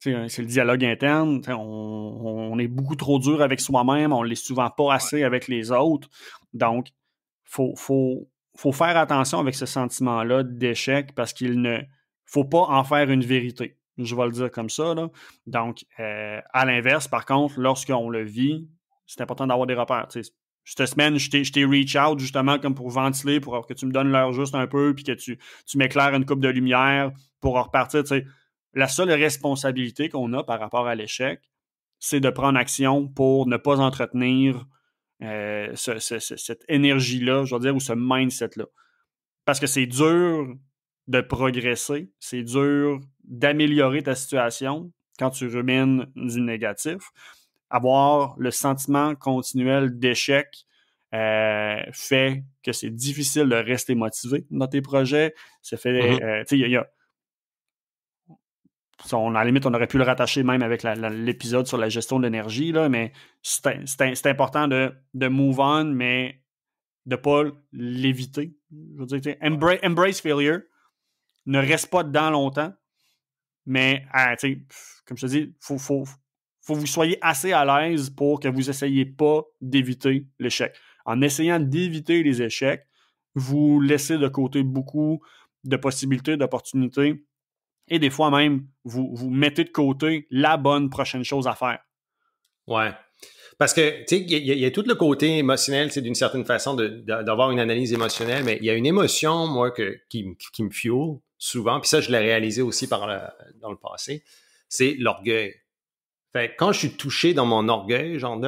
c'est le dialogue interne, on est beaucoup trop dur avec soi-même, on l'est souvent pas assez avec les autres. Donc, faut faire attention avec ce sentiment-là d'échec parce qu'il ne faut pas en faire une vérité. Je vais le dire comme ça, là. Donc, à l'inverse, par contre, lorsqu'on le vit, c'est important d'avoir des repères. T'sais, cette semaine, je t'ai reach out justement comme pour ventiler, pour que tu me donnes l'heure juste un peu, puis que tu m'éclaires une coupe de lumière pour repartir. T'sais. La seule responsabilité qu'on a par rapport à l'échec, c'est de prendre action pour ne pas entretenir cette énergie-là, je veux dire, ou ce mindset-là. Parce que c'est dur de progresser, c'est dur d'améliorer ta situation quand tu rumines du négatif. Avoir le sentiment continuel d'échec fait que c'est difficile de rester motivé dans tes projets. Ça fait, tu sais, il y a à la limite, on aurait pu le rattacher même avec l'épisode sur la gestion de l'énergie, là, mais c'est important de move on, mais de ne pas l'éviter. Je veux dire, embrace failure. Ne reste pas dedans longtemps, mais comme je te dis, il faut que vous soyez assez à l'aise pour que vous n'essayiez pas d'éviter l'échec. En essayant d'éviter les échecs, vous laissez de côté beaucoup de possibilités, d'opportunités. Et des fois même, vous mettez de côté la bonne prochaine chose à faire. Ouais. Parce que, tu sais, il y a tout le côté émotionnel, c'est d'une certaine façon d'avoir une analyse émotionnelle, mais il y a une émotion, moi, qui me fuel souvent, puis ça, je l'ai réalisé aussi dans le passé, c'est l'orgueil. Fait que quand je suis touché dans mon orgueil, genre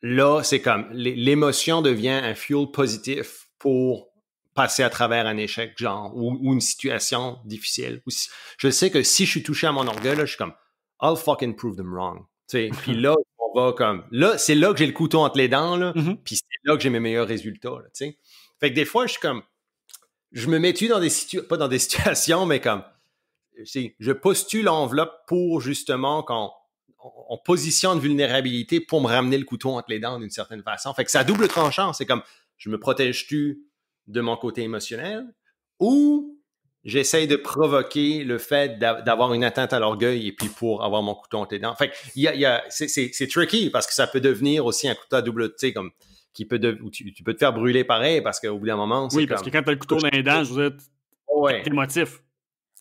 là, c'est comme, l'émotion devient un fuel positif pour passer à travers un échec, genre, ou une situation difficile. Je sais que si je suis touché à mon orgueil, là, je suis comme, I'll fucking prove them wrong. Puis là, on va comme, là, c'est là que j'ai le couteau entre les dents, là, puis c'est là que j'ai mes meilleurs résultats, là, tu sais. Fait que des fois, je suis comme, je me mets-tu dans pas dans des situations, mais comme, je postule l'enveloppe pour justement quand on positionne vulnérabilité pour me ramener le couteau entre les dents d'une certaine façon. Fait que c'est à double tranchant. C'est comme, je me protège-tu de mon côté émotionnel ou j'essaye de provoquer le fait d'avoir une atteinte à l'orgueil et puis pour avoir mon couteau entre les dents. Fait que c'est tricky parce que ça peut devenir aussi un couteau à double, tu sais, comme, qui peut tu peux te faire brûler pareil parce qu'au bout d'un moment, c'est parce que quand t'as le couteau dans les dents, je veux dire, t'es émotif.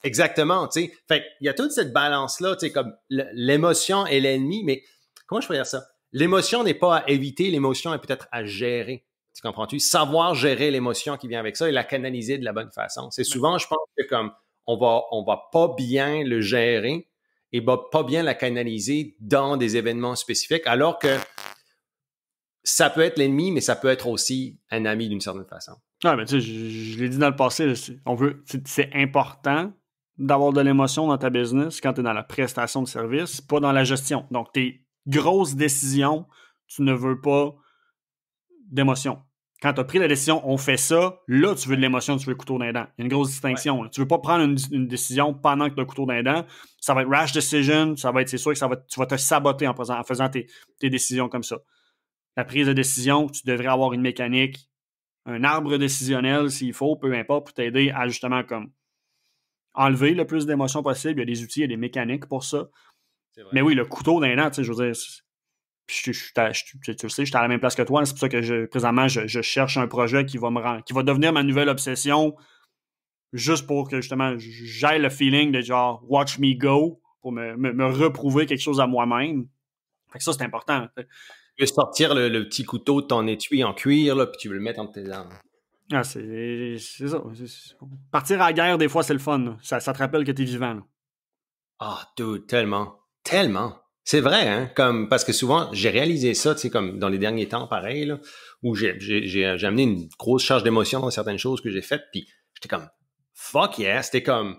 Exactement, tu sais. Fait il y a toute cette balance-là, tu sais, comme l'émotion est l'ennemi, mais comment je peux dire ça? l'émotion n'est pas à éviter, l'émotion est peut-être à gérer. Tu comprends-tu? Savoir gérer l'émotion qui vient avec ça et la canaliser de la bonne façon. C'est souvent, je pense que comme on va pas bien le gérer et pas bien la canaliser dans des événements spécifiques, alors que ça peut être l'ennemi, mais ça peut être aussi un ami d'une certaine façon. Ouais, mais tu sais, je l'ai dit dans le passé, là, c'est important d'avoir de l'émotion dans ta business quand tu es dans la prestation de service, pas dans la gestion. Donc, tes grosses décisions, tu ne veux pas d'émotion. Quand tu as pris la décision, on fait ça, là, tu veux de l'émotion, tu veux le couteau dans les dents. Il y a une grosse distinction. Tu ne veux pas prendre une décision pendant que tu as le couteau dans les dents. Ça va être rash decision, c'est sûr que tu vas te saboter en faisant tes décisions comme ça. La prise de décision, tu devrais avoir une mécanique, un arbre décisionnel s'il faut, peu importe, pour t'aider à justement comme enlever le plus d'émotions possible. Il y a des outils, il y a des mécaniques pour ça. Mais oui, le couteau dans les dents, tu sais, je veux dire, tu le sais, j'étais à la même place que toi. C'est pour ça que présentement, je cherche un projet qui va devenir ma nouvelle obsession, juste pour que justement, j'aille le feeling de genre watch me go, pour me reprouver quelque chose à moi-même. Fait que ça, c'est important. Tu veux sortir le petit couteau de ton étui en cuir, là, puis tu veux le mettre entre tes dents. Ah, c'est ça. Partir à la guerre, des fois, c'est le fun. Là. Ça te rappelle que t'es vivant. Là. Ah, dude, tellement. C'est vrai, hein, parce que souvent, j'ai réalisé ça, tu sais, comme dans les derniers temps, pareil, là, où j'ai amené une grosse charge d'émotion dans certaines choses que j'ai faites, puis j'étais comme, fuck yeah, c'était comme,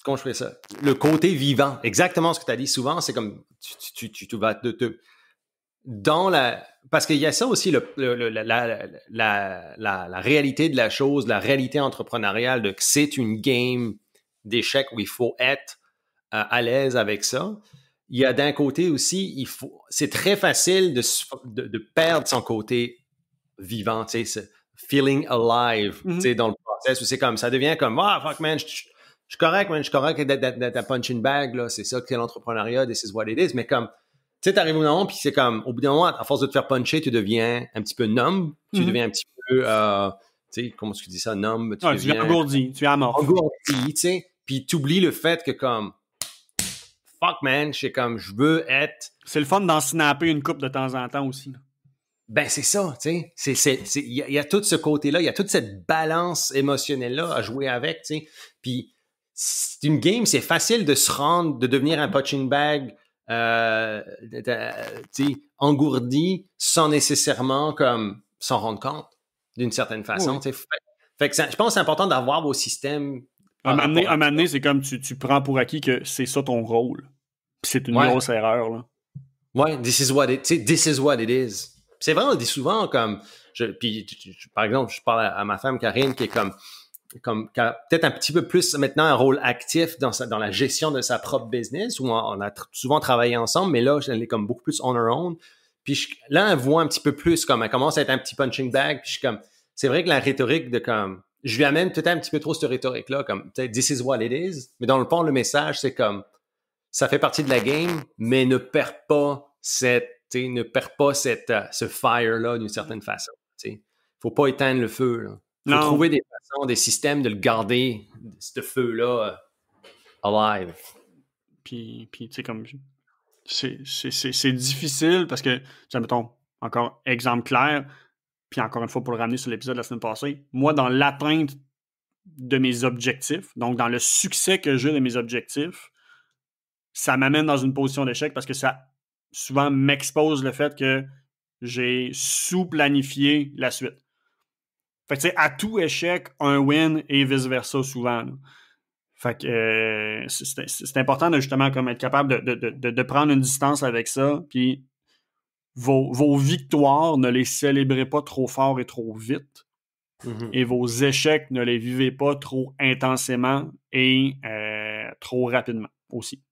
comment je fais ça? Le côté vivant, exactement ce que tu as dit souvent, c'est comme, tu vas parce qu'il y a ça aussi, la réalité de la chose, la réalité entrepreneuriale, de que c'est une game d'échecs où il faut être à l'aise avec ça. Il y a d'un côté aussi, c'est très facile de perdre son côté vivant, tu sais, feeling alive, tu sais, dans le process où c'est comme, ça devient comme, ah, fuck man, je suis correct, man, je suis correct d'être à punching bag, là, c'est ça que l'entrepreneuriat, this is what it is, mais comme, tu sais, t'arrives au moment, puis c'est comme, au bout d'un moment, à force de te faire puncher, tu deviens un petit peu numb, tu deviens un petit peu, tu sais, comment tu dis ça, numb, tu deviens engourdi, tu es amorphe. Engourdi, tu sais, puis t'oublies le fait que comme, fuck man, je veux être... C'est le fun d'en snapper une coupe de temps en temps aussi. Là. Ben c'est ça, tu sais, il y a tout ce côté-là, il y a toute cette balance émotionnelle-là à jouer avec, tu sais, puis c'est une game, c'est facile de se rendre, de devenir un punching bag, engourdi sans nécessairement comme s'en rendre compte d'une certaine façon. Oui. Fait que je pense que c'est important d'avoir vos systèmes. Un moment donné, c'est comme tu prends pour acquis que c'est ça ton rôle. Puis c'est une grosse erreur. Là. Ouais, this is what it is. C'est vrai, on le dit souvent comme. Par exemple, je parle à ma femme Karine qui est comme qui a peut-être un petit peu plus maintenant un rôle actif dans la gestion de sa propre business, où on a souvent travaillé ensemble, mais là, elle est comme beaucoup plus on her own. Puis là, elle voit un petit peu plus comme elle commence à être un petit punching bag. Puis je suis comme, c'est vrai que la rhétorique de comme, je lui amène peut-être un petit peu trop cette rhétorique-là, comme peut-être this is what it is. Mais dans le fond, le message, c'est comme, ça fait partie de la game, mais ne perds pas ce fire-là d'une certaine façon. T'sais. Faut pas éteindre le feu, là. Il faut trouver des façons, des systèmes de le garder, ce feu-là, alive. Puis tu sais, comme, c'est difficile parce que, mettons, encore exemple clair, puis encore une fois pour le ramener sur l'épisode de la semaine passée, moi, dans l'atteinte de mes objectifs, donc dans le succès que j'ai de mes objectifs, ça m'amène dans une position d'échec parce que ça souvent m'expose le fait que j'ai sous-planifié la suite. Fait que, tu sais, à tout échec, un win et vice-versa souvent. Là. Fait que c'est important de justement comme être capable de prendre une distance avec ça, puis vos victoires, ne les célébrez pas trop fort et trop vite, et vos échecs, ne les vivez pas trop intensément et trop rapidement aussi.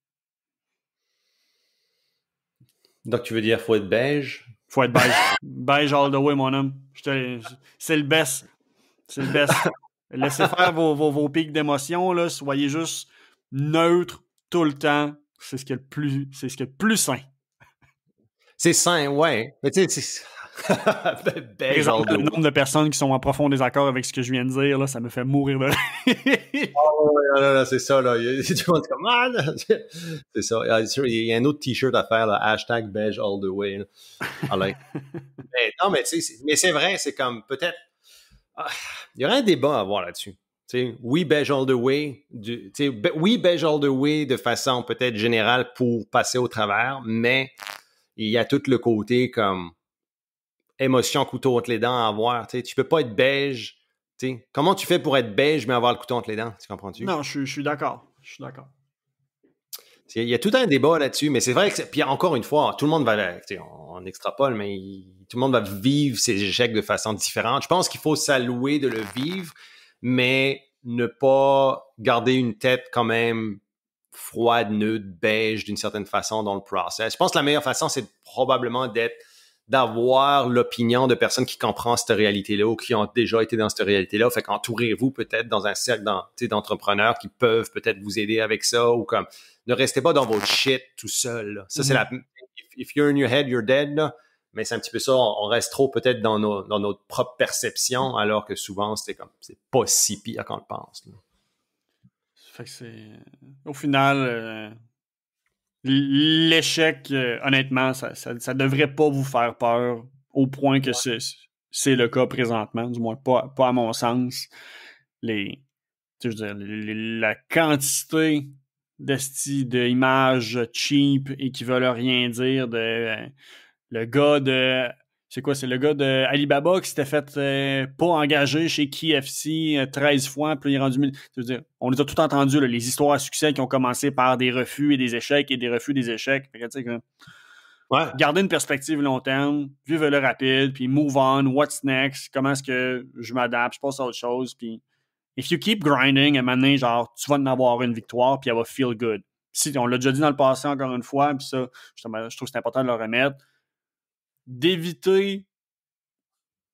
Donc, tu veux dire faut être beige? Faut être beige. Beige all the way, mon homme. C'est le best. C'est le best. Laissez faire vos pics d'émotion, là. Soyez juste neutre tout le temps. C'est ce qui est le plus sain. C'est sain, ouais. Mais tu sais, Beige all the Le way. nombre de personnes qui sont en profond désaccord avec ce que je viens de dire, là, ça me fait mourir de rire. Là, c'est ça, là. Tout le monde est comme, ah, là. C'est ça. Il y a un autre t-shirt à faire, là. Hashtag beige all the way. I like. Mais, non, mais tu sais, mais c'est vrai, c'est comme, peut-être, il y aurait un débat à avoir là-dessus. T'sais, oui, beige all the way. Oui, beige all the way de façon peut-être générale pour passer au travers, mais il y a tout le côté comme émotion couteau entre les dents à avoir. Tu peux pas être beige. Comment tu fais pour être beige mais avoir le couteau entre les dents? Tu comprends-tu? Non, je suis d'accord. Je suis d'accord. Il y a tout un débat là-dessus, mais c'est vrai que... Puis encore une fois, tout le monde va... On extrapole, mais tout le monde va vivre ses échecs de façon différente. Je pense qu'il faut s'allouer de le vivre, mais ne pas garder une tête quand même froide, neutre, beige d'une certaine façon dans le process. Je pense que la meilleure façon, c'est probablement d'avoir l'opinion de personnes qui comprennent cette réalité-là ou qui ont déjà été dans cette réalité-là. Fait qu'entourez-vous peut-être dans un cercle d'entrepreneurs qui peuvent peut-être vous aider avec ça ou comme ne restez pas dans votre shit tout seul. Là. Ça, c'est la... If you're in your head, you're dead. Là. Mais c'est un petit peu ça. On reste trop peut-être dans notre propre perception alors que souvent, c'est pas si pire qu'on le pense. Là. Fait que c'est... Au final... L'échec, honnêtement, ça devrait pas vous faire peur au point que c'est le cas présentement, du moins pas à mon sens. Je veux dire, la quantité d'images cheap et qui veulent rien dire le gars de... C'est quoi? C'est le gars de Alibaba qui s'était fait pas engager chez KFC 13 fois, puis il est rendu... Je veux dire, on les a tout entendu, là, les histoires à succès qui ont commencé par des refus et des échecs et des refus des échecs. Fait que, tu sais, ouais. Garder une perspective long terme, vivre le rapide, puis move on, what's next, comment est-ce que je m'adapte, je passe à autre chose, puis if you keep grinding, à un moment donné, genre, tu vas en avoir une victoire, puis elle va feel good. Si, on l'a déjà dit dans le passé encore une fois, puis ça, justement, je trouve que c'est important de le remettre, d'éviter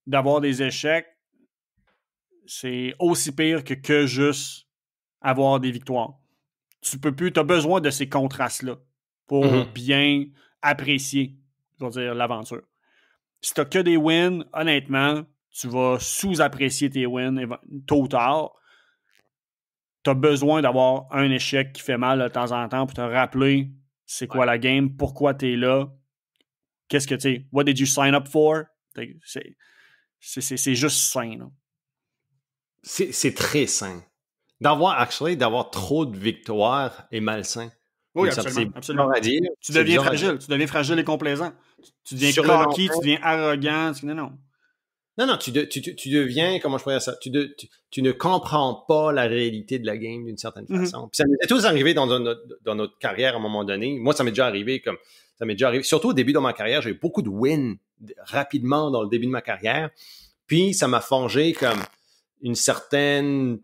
d'avoir des échecs, c'est aussi pire que juste avoir des victoires. Tu as besoin de ces contrastes-là pour bien apprécier, je veux dire, l'aventure. Si tu n'as que des wins, honnêtement, tu vas sous-apprécier tes wins tôt ou tard. Tu as besoin d'avoir un échec qui fait mal de temps en temps pour te rappeler c'est quoi la game, pourquoi tu es là, qu'est-ce que tu sais, what did you sign up for? C'est juste sain. Là. C'est très sain. D'avoir trop de victoires est malsain. Oui, absolument. À dire. Tu deviens fragile. Tu deviens fragile et complaisant. Tu deviens cocky, tu deviens arrogant. Non, tu deviens, comment je pourrais dire ça? Tu ne comprends pas la réalité de la game d'une certaine façon. Puis ça nous est tous arrivé dans notre carrière à un moment donné. Moi, ça m'est déjà arrivé surtout au début de ma carrière, j'ai eu beaucoup de wins rapidement dans le début de ma carrière. Puis ça m'a forgé comme une certaine...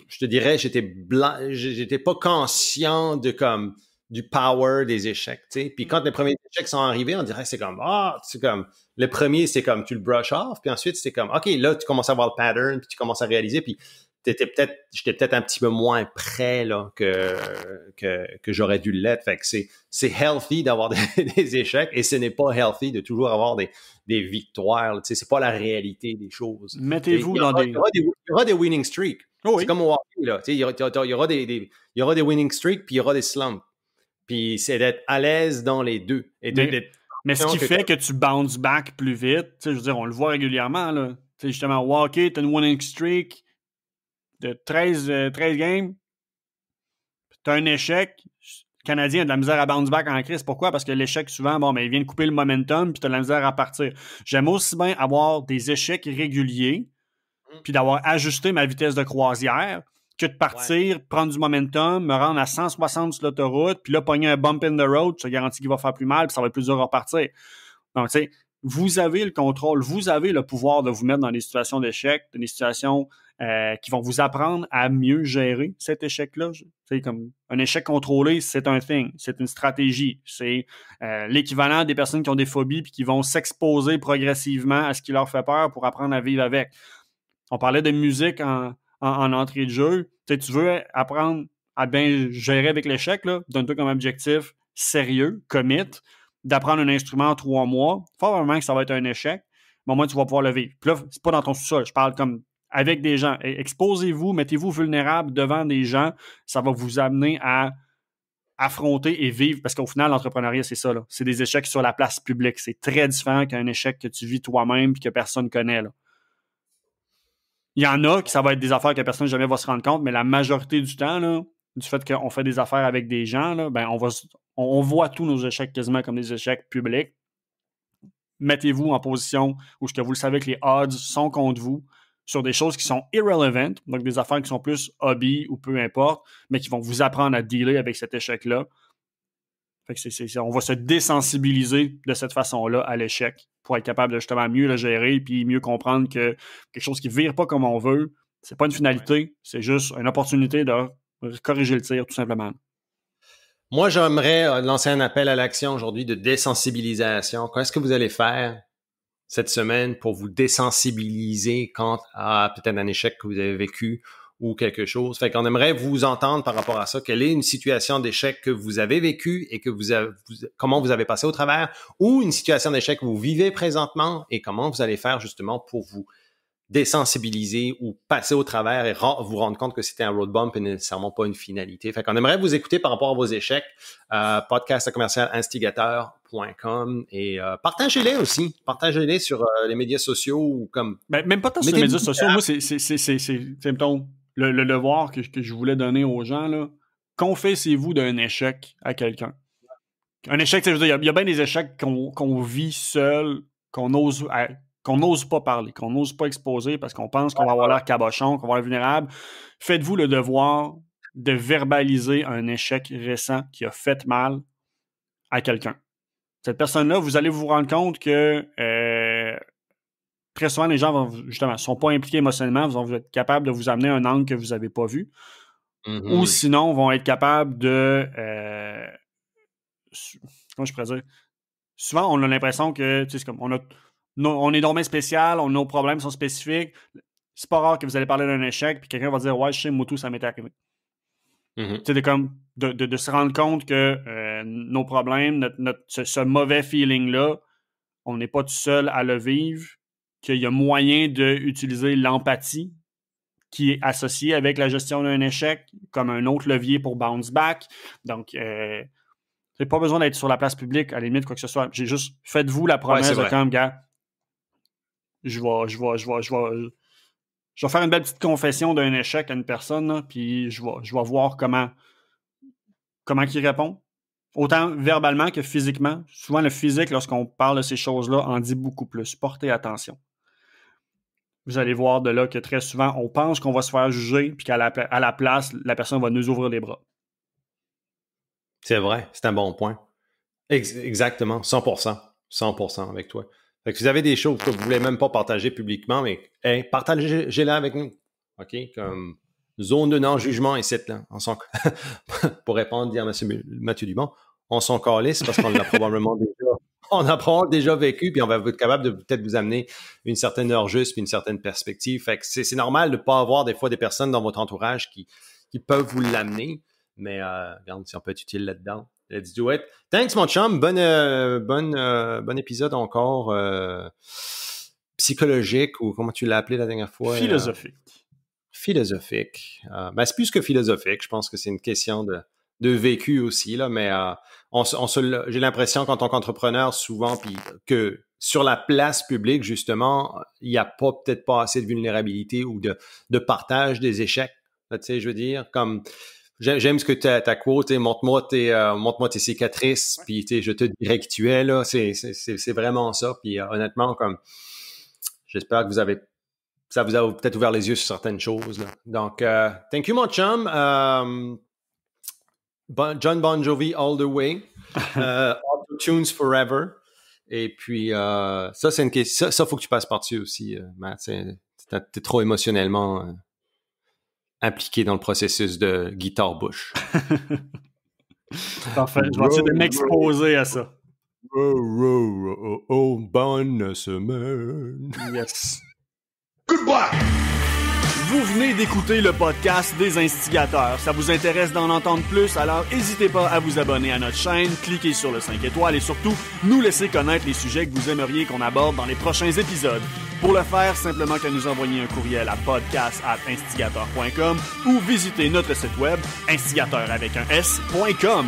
Je te dirais, j'étais pas conscient de comme du power des échecs, tu sais. Puis quand les premiers échecs sont arrivés, on dirait c'est comme le premier c'est comme tu le brush off, puis ensuite c'est comme OK, là tu commences à voir le pattern, puis tu commences à réaliser, puis j'étais peut-être un petit peu moins près là que j'aurais dû l'être. Fait que c'est healthy d'avoir des échecs et ce n'est pas healthy de toujours avoir des victoires, tu sais, c'est pas la réalité des choses. Mettez-vous dans des... Il y aura des winning streaks. Oh oui. C'est comme au hockey, là. Il y aura des winning streaks, puis il y aura des slumps. Puis c'est d'être à l'aise dans les deux. Mais ce qui fait que tu bounce back plus vite, je veux dire, on le voit régulièrement, là. Justement, au hockey, tu as une winning streak de 13 games, tu as un échec. Le Canadien a de la misère à bounce back en crise. Pourquoi? Parce que l'échec, souvent, il vient de couper le momentum, puis tu as de la misère à partir. J'aime aussi bien avoir des échecs réguliers, puis d'avoir ajusté ma vitesse de croisière, que de partir, prendre du momentum, me rendre à 160 sur l'autoroute, puis là, pogner un bump in the road, je te garantis qu'il va faire plus mal, puis ça va être plus dur à repartir. Donc, tu sais, vous avez le contrôle, vous avez le pouvoir de vous mettre dans des situations d'échec, dans des situations qui vont vous apprendre à mieux gérer cet échec-là. Tu sais, comme un échec contrôlé, c'est un thing, c'est une stratégie. C'est l'équivalent des personnes qui ont des phobies puis qui vont s'exposer progressivement à ce qui leur fait peur pour apprendre à vivre avec. On parlait de musique en entrée de jeu. Tu veux apprendre à bien gérer avec l'échec, là, donne-toi comme objectif sérieux, commit, d'apprendre un instrument en 3 mois, probablement que ça va être un échec, mais au moins tu vas pouvoir le vivre. Puis là, c'est pas dans ton sous-sol, je parle comme avec des gens. Exposez-vous, mettez-vous vulnérable devant des gens, ça va vous amener à affronter et vivre, parce qu'au final, l'entrepreneuriat, c'est ça, là. C'est des échecs sur la place publique. C'est très différent qu'un échec que tu vis toi-même et que personne ne connaît, là. Il y en a qui ça va être des affaires que personne jamais va se rendre compte, mais la majorité du temps, là, du fait qu'on fait des affaires avec des gens, là, ben on voit tous nos échecs quasiment comme des échecs publics. Mettez-vous en position où vous le savez que les odds sont contre vous sur des choses qui sont irrelevant, donc des affaires qui sont plus hobby ou peu importe, mais qui vont vous apprendre à dealer avec cet échec-là. Fait que on va se désensibiliser de cette façon-là à l'échec pour être capable de justement mieux le gérer puis mieux comprendre que quelque chose qui ne vire pas comme on veut, c'est pas une finalité, c'est juste une opportunité de corriger le tir, tout simplement. Moi, j'aimerais lancer un appel à l'action aujourd'hui de désensibilisation. Qu'est-ce que vous allez faire cette semaine pour vous désensibiliser quant à peut-être un échec que vous avez vécu ou quelque chose? Fait qu'on aimerait vous entendre par rapport à ça. Quelle est une situation d'échec que vous avez vécue et que comment vous avez passé au travers, ou une situation d'échec que vous vivez présentement et comment vous allez faire justement pour vous désensibiliser ou passer au travers et vous rendre compte que c'était un road bump et nécessairement pas une finalité. Fait qu'on aimerait vous écouter par rapport à vos échecs. podcast@instigateur.com et partagez-les aussi. Partagez-les sur les médias sociaux ou comme... Ben, même pas tant sur les médias sociaux. Moi, c'est mettons, le devoir que je voulais donner aux gens, là. Confessez-vous d'un échec à quelqu'un. Un échec, je veux dire, il y a bien des échecs qu'on vit seul, qu'on n'ose pas parler, qu'on n'ose pas exposer parce qu'on pense qu'on va avoir l'air cabochon, qu'on va être vulnérable. Faites-vous le devoir de verbaliser un échec récent qui a fait mal à quelqu'un. Cette personne-là, vous allez vous rendre compte que très souvent, les gens ne sont pas impliqués émotionnellement, vont être capables de vous amener un angle que vous n'avez pas vu. Mm-hmm. Ou sinon, vont être capables de... comment je pourrais dire? Souvent, on a l'impression que c'est comme on est domaine spécial, nos problèmes sont spécifiques. C'est pas rare que vous allez parler d'un échec puis quelqu'un va dire « Ouais, je sais, moi tout, ça m'est arrivé. » C'est de se rendre compte que nos problèmes, ce mauvais feeling-là, on n'est pas tout seul à le vivre, qu'il y a moyen d'utiliser l'empathie qui est associée avec la gestion d'un échec comme un autre levier pour bounce back. Donc, c'est pas besoin d'être sur la place publique, à la limite, quoi que ce soit. J'ai juste, faites-vous la promesse de comme, gars, je vais faire une belle petite confession d'un échec à une personne, là, puis je vais voir comment il répond. Autant verbalement que physiquement. Souvent, le physique, lorsqu'on parle de ces choses-là, en dit beaucoup plus. Portez attention. Vous allez voir de là que très souvent, on pense qu'on va se faire juger, puis qu'à la place, la personne va nous ouvrir les bras. C'est vrai, c'est un bon point. Exactement, 100%. 100% avec toi. Fait que vous avez des choses que vous voulez même pas partager publiquement, mais partagez-les avec nous. OK? Comme zone de non-jugement ici, là. Pour répondre à M. Mathieu Dumont, on s'en calisse parce qu'on l'a probablement déjà vécu, puis on va être capable de peut-être vous amener une certaine heure juste puis une certaine perspective. Fait que c'est normal de pas avoir des fois des personnes dans votre entourage qui peuvent vous l'amener, mais regarde si on peut être utile là-dedans. Let's do it. Thanks, mon chum. Bon épisode encore psychologique, ou comment tu l'as appelé la dernière fois? Philosophique. C'est plus que philosophique. Je pense que c'est une question de vécu aussi, là, mais j'ai l'impression qu'en tant qu'entrepreneur, souvent, puis que sur la place publique, justement, il n'y a peut-être pas assez de vulnérabilité ou de partage des échecs. Tu sais, je veux dire, comme... J'aime ce que ta quote, montre-moi tes cicatrices, puis je te dirai qui tu es, là. C'est vraiment ça. Puis honnêtement, comme j'espère que ça vous a peut-être ouvert les yeux sur certaines choses, là. Donc, thank you, mon chum. John Bon Jovi all the way. Auto-tunes forever. Et puis ça, c'est une question. Ça, faut que tu passes par-dessus aussi, Matt. T'es trop émotionnellement impliqué dans le processus de guitare Bush. Parfait. Je vais essayer de m'exposer à ça. Bonne semaine. Yes. Goodbye. Vous venez d'écouter le podcast des Instigateurs. Ça vous intéresse d'en entendre plus, alors n'hésitez pas à vous abonner à notre chaîne, cliquez sur le 5 étoiles et surtout, nous laisser connaître les sujets que vous aimeriez qu'on aborde dans les prochains épisodes. Pour le faire, simplement qu'à nous envoyer un courriel à podcast@instigateur.com ou visiter notre site web instigateur avec un s.com.